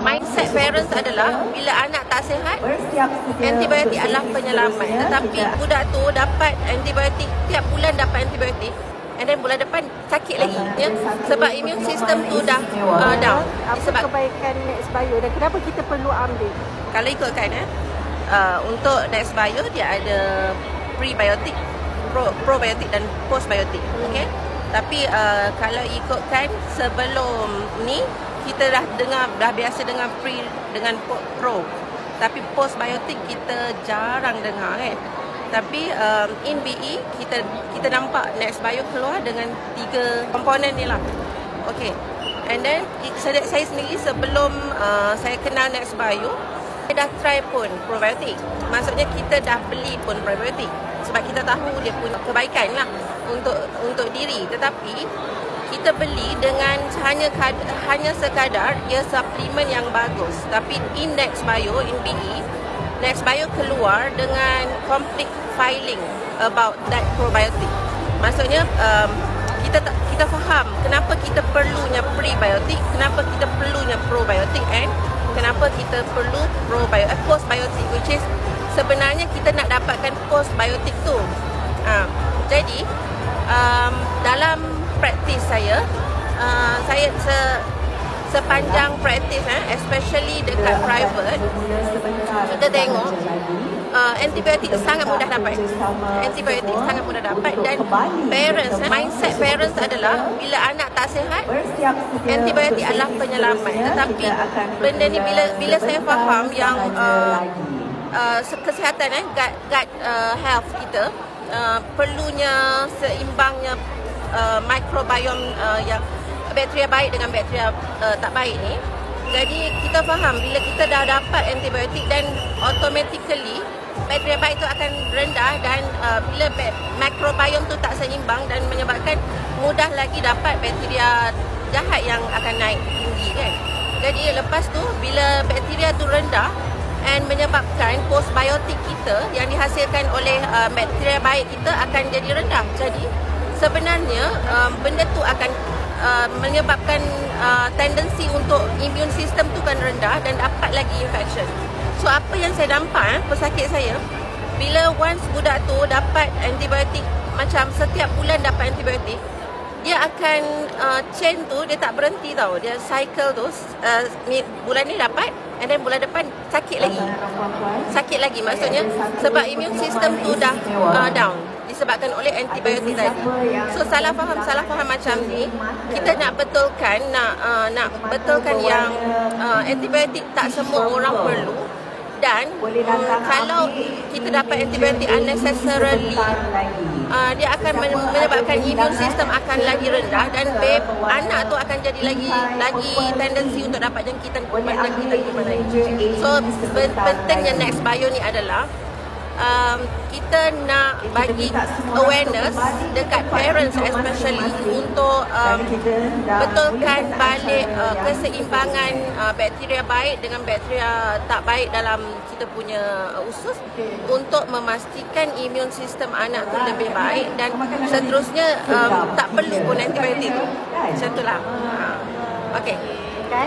Mindset parents adalah bila anak tak sihat, antibiotik adalah penyelamat. Tetapi budak tu dapat antibiotik, tiap bulan dapat antibiotik, and then bulan depan sakit lagi ya? Sebab immune system tu dah down. Apa kebaikan Nextbio dan kenapa kita perlu ambil? Kalau ikutkan untuk Nextbio dia ada prebiotik, probiotik dan postbiotik. Okay? Tapi kalau ikutkan sebelum ni kita dah biasa dengan pre dengan pro. Tapi postbiotik kita jarang dengar kan. Tapi in BE kita nampak Nextbio keluar dengan 3 komponen ni lah. Okay. And then saya sendiri sebelum saya kenal Nextbio, saya dah try pun probiotik. Maksudnya kita dah beli pun probiotik sebab kita tahu dia punya kebaikan lah untuk diri. Tetapi kita beli dengan hanya sekadar ia suplemen yang bagus. Tapi in Nextbio, in BE, Nextbio keluar dengan complete filing about that probiotic. Maksudnya kita faham kenapa kita perlunya prebiotik, kenapa kita perlunya probiotik, and kenapa kita perlu postbiotik, which is sebenarnya kita nak dapatkan postbiotik tu. Jadi dalam praktis saya sepanjang praktis especially dekat private, kita tengok antibiotik sangat mudah dapat. Antibiotik sangat mudah dapat dan parents, mindset parents adalah bila anak tak sihat, antibiotik adalah penyelamat. Tetapi benda ni bila saya faham yang kesihatan gut health kita perlunya seimbangnya microbiome yang bakteria baik dengan bakteria tak baik ni. Jadi kita faham bila kita dah dapat antibiotik dan automatically bakteria baik tu akan rendah dan bila microbiome tu tak seimbang dan menyebabkan mudah lagi dapat bakteria jahat yang akan naik tinggi kan. Jadi lepas tu bila bakteria tu rendah and menyebabkan postbiotik kita yang dihasilkan oleh bakteria baik kita akan jadi rendah. Jadi sebenarnya benda tu akan menyebabkan tendensi untuk immune system tu kan rendah dan dapat lagi infection. So apa yang saya nampak pesakit saya, bila once budak tu dapat antibiotik, macam setiap bulan dapat antibiotik, dia akan chain tu dia tak berhenti tau. Dia cycle tu bulan ni dapat and then bulan depan sakit lagi. Sakit lagi maksudnya sebab immune system tu dah down disebabkan oleh antibiotik tadi. So salah faham macam ni kita nak betulkan yang antibiotik tak semua orang perlu. Dan kalau kita dapat antibiotik unnecessarily, dia akan menyebabkan immune system akan lagi rendah dan anak tu akan jadi lagi tendensi untuk dapat jangkitan kuman lain. So pentingnya Nextbio ni adalah kita nak bagi awareness dekat parents especially untuk betulkan balik keseimbangan bakteria baik dengan bakteria tak baik dalam kita punya usus untuk memastikan immune system anak tu lebih baik dan seterusnya tak perlu pun antibiotik. Macam itulah. Okay.